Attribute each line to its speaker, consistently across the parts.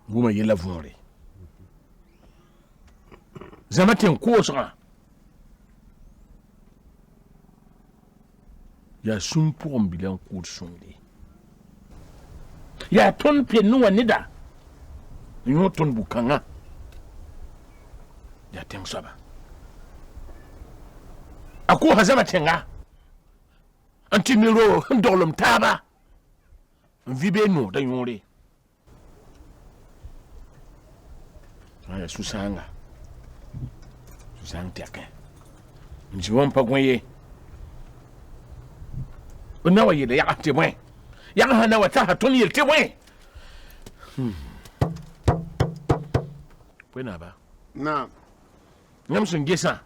Speaker 1: Guma yela vore. Zamatin kosa. Ya sun pour un bilan court sonde. Ya ton pied nous anida. Nous ton bukanga. Ya ten saba. Ako hazama tenga. Antimiro ndolum taba. Vibe no da yore. Aya susanga. Susanga tiaka. Njiwon pa gwenye. Unawa yele ya atebwen. Ya hana wata hatoni yele tebwen. Pwena ba?
Speaker 2: Na.
Speaker 1: Ngamsun gesa.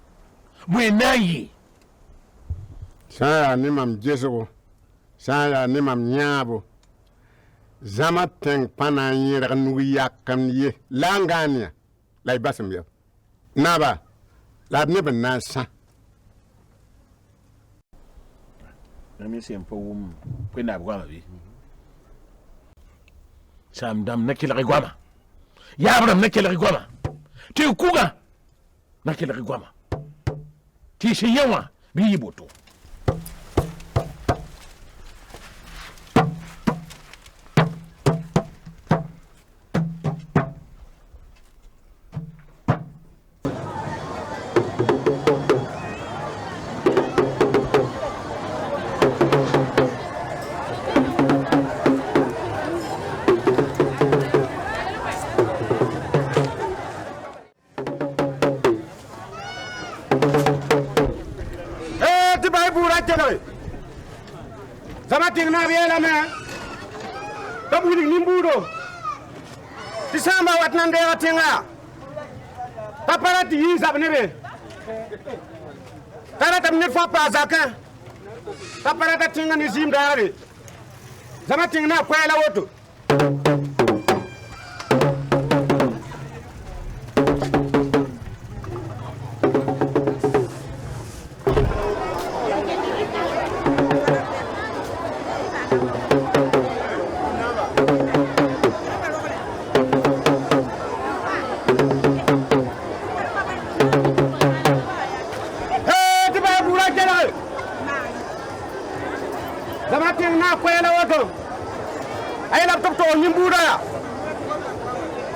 Speaker 1: Mwenayi.
Speaker 2: Saya ni mam jeso. Saya ni mam nyabo. Zama teng pana yira nugi yakam ye. Langania. Lai basam yo. Naba. La nebe nasa.
Speaker 1: Nami se mpo pwena bwama bi. Samdam nakila rigwama. Yabram nakila rigwama. Ti ukuga nakila rigwama. Ti shiyawa bi yiboto.
Speaker 2: Zamating na biela me. Tabuli nimbudo. Tisamba watnande watinga. Taparati yizab nebe. Tarata mne fa pa zaka. Taparata tinga ni zim dare. Zamating na kwela woto.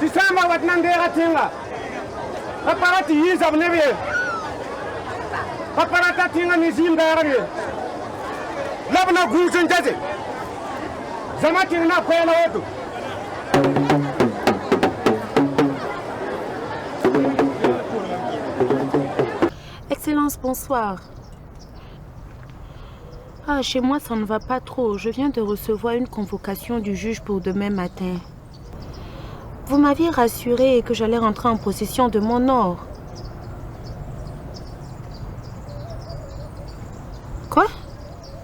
Speaker 2: Tisamba watnandera tinga. Paparati yizab nebe. Paparata tinga nizim darage. Labna guzun jaze. Zamating na kwela woto.
Speaker 3: Excellence, bonsoir. Ah, chez moi, ça ne va pas trop. Je viens de recevoir une convocation du juge pour demain matin. Vous m'aviez rassuré que j'allais rentrer en possession de mon or. Quoi?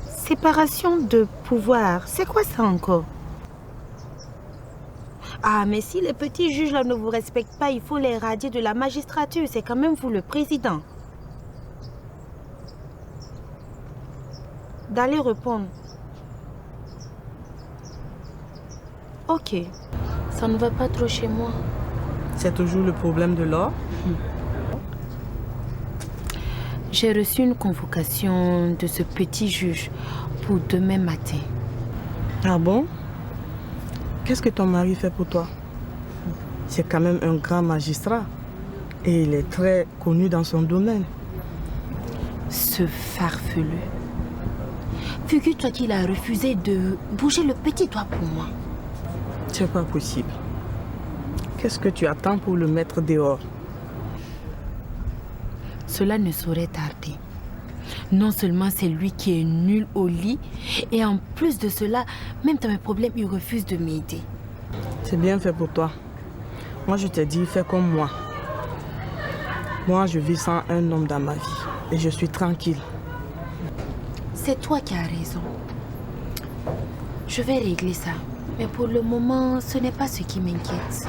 Speaker 3: Séparation de pouvoir. C'est quoi ça encore? Ah, mais si les petits juges là ne vous respectent pas, il faut les radier de la magistrature. C'est quand même vous le président. D'aller répondre. Ok. Ça ne va pas trop chez moi.
Speaker 4: C'est toujours le problème de l'or?
Speaker 3: J'ai reçu une convocation de ce petit juge pour demain matin.
Speaker 4: Ah bon? Qu'est-ce que ton mari fait pour toi? C'est quand même un grand magistrat. Et il est très connu dans son domaine.
Speaker 3: Ce farfelu. Figure-toi qu'il a refusé de bouger le petit doigt pour moi.
Speaker 4: C'est pas possible. Qu'est-ce que tu attends pour le mettre dehors?
Speaker 3: Cela ne saurait tarder. Non seulement c'est lui qui est nul au lit, et en plus de cela, même dans mes problèmes, il refuse de m'aider.
Speaker 4: C'est bien fait pour toi. Moi, je t'ai dit, fais comme moi. Moi, je vis sans un homme dans ma vie. Et je suis tranquille.
Speaker 3: C'est toi qui as raison. Je vais régler ça. Mais pour le moment, ce n'est pas ce qui m'inquiète.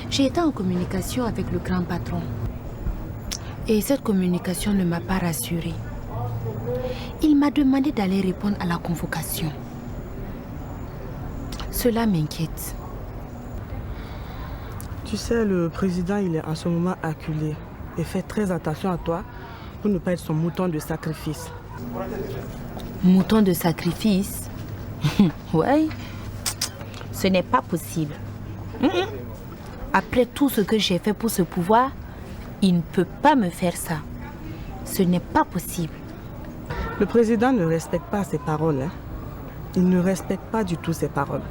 Speaker 3: J'ai été en communication avec le grand patron. Et cette communication ne m'a pas rassurée. Il m'a demandé d'aller répondre à la convocation. Cela m'inquiète.
Speaker 4: Tu sais, le président, il est en ce moment acculé. Et fais très attention à toi pour ne pas être son mouton de sacrifice.
Speaker 3: Mouton de sacrifice? Ouais. Ce n'est pas possible. Après tout ce que j'ai fait pour ce pouvoir, il ne peut pas me faire ça. Ce n'est pas possible.
Speaker 4: Le président ne respecte pas ses paroles. Hein. Il ne respecte pas du tout ses paroles.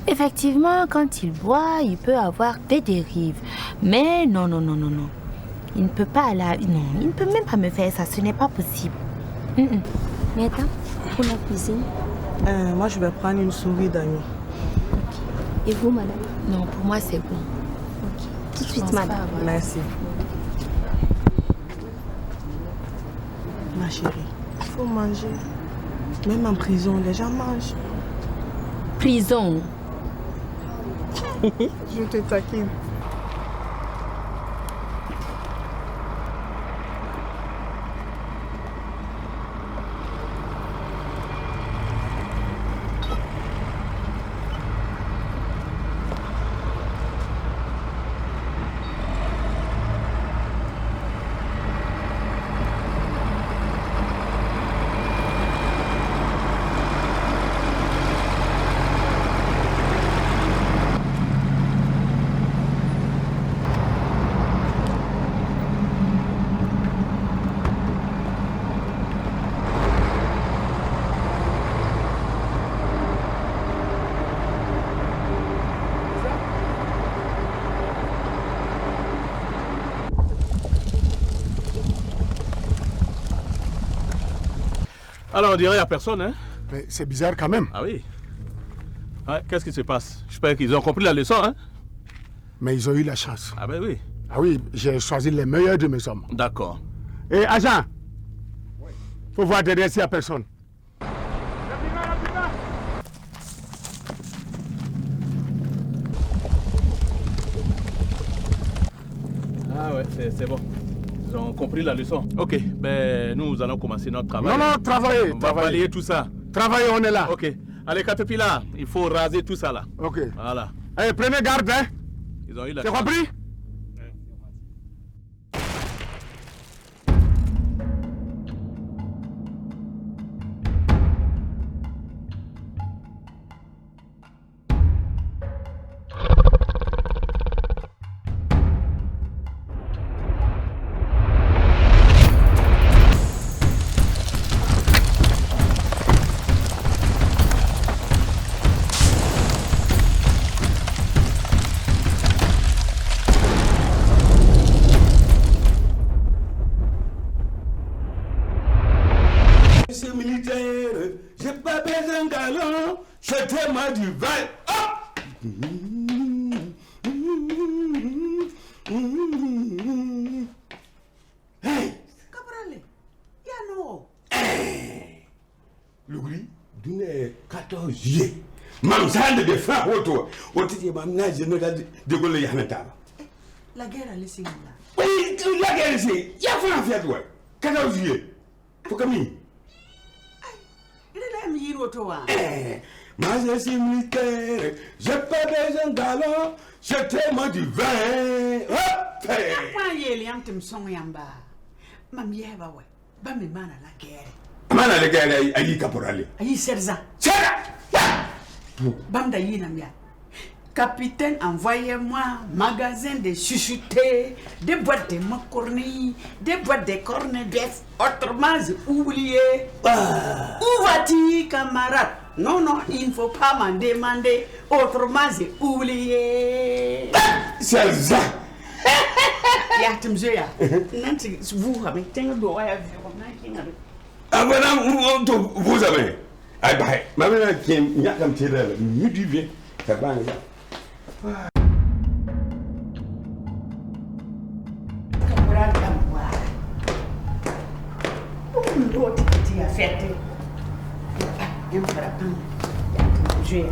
Speaker 3: Effectivement, quand il boit, il peut avoir des dérives. Mais non. Il ne peut pas aller... Non, il ne peut même pas me faire ça. Ce n'est pas possible.
Speaker 5: Mais attends, pour la cuisine.
Speaker 4: Moi, je vais prendre une souris d'agneau.
Speaker 5: Et vous, madame?
Speaker 3: Non, pour moi, c'est bon.
Speaker 5: Ok. Tout de
Speaker 3: Je
Speaker 5: suite,
Speaker 3: pense
Speaker 5: madame.
Speaker 3: pas avoir-
Speaker 4: Merci. Ma chérie, il faut manger. Même en prison, les gens mangent.
Speaker 3: Prison.
Speaker 4: Je te taquine.
Speaker 1: Alors on dirait qu'il n'y a personne, hein?
Speaker 2: Mais c'est bizarre quand même.
Speaker 1: Ah oui. Ouais, qu'est-ce qui se passe? J'espère qu'ils ont compris la leçon, hein?
Speaker 2: Mais ils ont eu la chance.
Speaker 1: Ah ben oui.
Speaker 2: Ah oui, j'ai choisi les meilleurs de mes hommes.
Speaker 1: D'accord.
Speaker 2: Et agent, faut voir derrière s'il n'y a personne.
Speaker 1: Ah ouais, c'est bon. Ils ont compris la leçon. Ok, ben nous allons commencer notre travail.
Speaker 2: Non, travaillez,
Speaker 1: On va
Speaker 2: travaillez.
Speaker 1: balayer tout ça.
Speaker 2: Travaillez, on est là.
Speaker 1: Ok. Allez, Caterpillar, il faut raser tout ça là.
Speaker 2: Ok.
Speaker 1: Voilà.
Speaker 2: Allez, prenez garde, hein.
Speaker 1: Ils ont eu la
Speaker 2: C'est
Speaker 1: chance.
Speaker 2: compris?
Speaker 6: Monsieur militaire, j'ai pas besoin d'allons, jetez-moi du vin. Hop! Hey!
Speaker 7: Cabrale, Yano.
Speaker 6: Lugri, d'une 14 juillet. Mamsande de fin auto. Otiti mamna général de Gaulle Yanataba.
Speaker 7: La guerre a laissé là.
Speaker 6: Oui, la guerre ici. Il y a fait un fait, ouais. 14 juillet. Faut comme il.
Speaker 7: Il est là, mais il est là.
Speaker 6: Moi je suis militaire, j'ai pas besoin d'allons, jetez-moi du vin. Hop!
Speaker 7: Quand il y a un thème son yamba, mam yeba ouais, ba me mana la guerre.
Speaker 6: Mana le gars ayi caporal.
Speaker 7: Ayi serza,
Speaker 6: Serra!
Speaker 7: bam da yi namia. Capitaine, envoyez-moi magasin de chuchotés, des boîtes de macaroni, des boîtes de corned beef. Autrement, j'ai oublié. Où vas-tu, camarade? Non, il ne faut pas m'en demander. Autrement, j'ai oublié.
Speaker 6: C'est ça.
Speaker 7: Ya, tu me dis, Nanti, vous avez un peu de
Speaker 6: Ah voilà, vous avez. Ah bah, ma mère qui n'y a comme tiré, mieux du bien. C'est bon.
Speaker 7: Camarade, moi. L'autre petit a fait. Il me fera pas. Je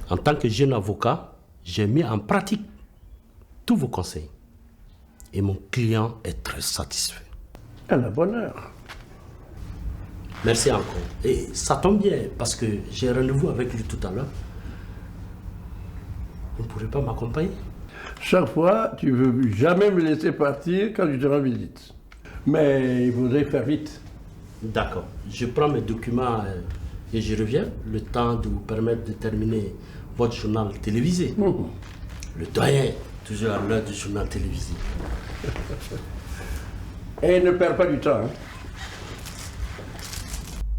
Speaker 8: En tant que jeune avocat, j'ai mis en pratique tous vos conseils. Et mon client est très satisfait.
Speaker 1: À la bonne heure.
Speaker 8: Merci encore. Et ça tombe bien, parce que j'ai rendez-vous avec lui tout à l'heure. Vous ne pourrez pas m'accompagner?
Speaker 1: Chaque fois, tu veux jamais me laisser partir quand je te rends visite. Mais il faudrait faire vite.
Speaker 8: D'accord. Je prends mes documents et je reviens. Le temps de vous permettre de terminer votre journal télévisé. Le doyen, toujours à l'heure du journal télévisé.
Speaker 1: Et ne perds pas du temps. Hein.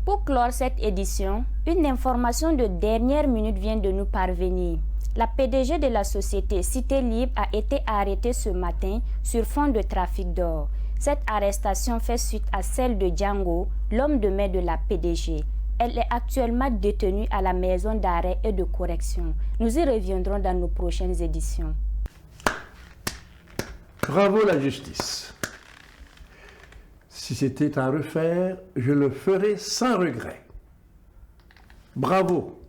Speaker 9: Pour clore cette édition, une information de dernière minute vient de nous parvenir. La PDG de la société Cité Libre a été arrêtée ce matin sur fond de trafic d'or. Cette arrestation fait suite à celle de Django, l'homme de main de la PDG. Elle est actuellement détenue à la maison d'arrêt et de correction. Nous y reviendrons dans nos prochaines éditions.
Speaker 1: Bravo la justice. Si c'était à refaire, je le ferais sans regret. Bravo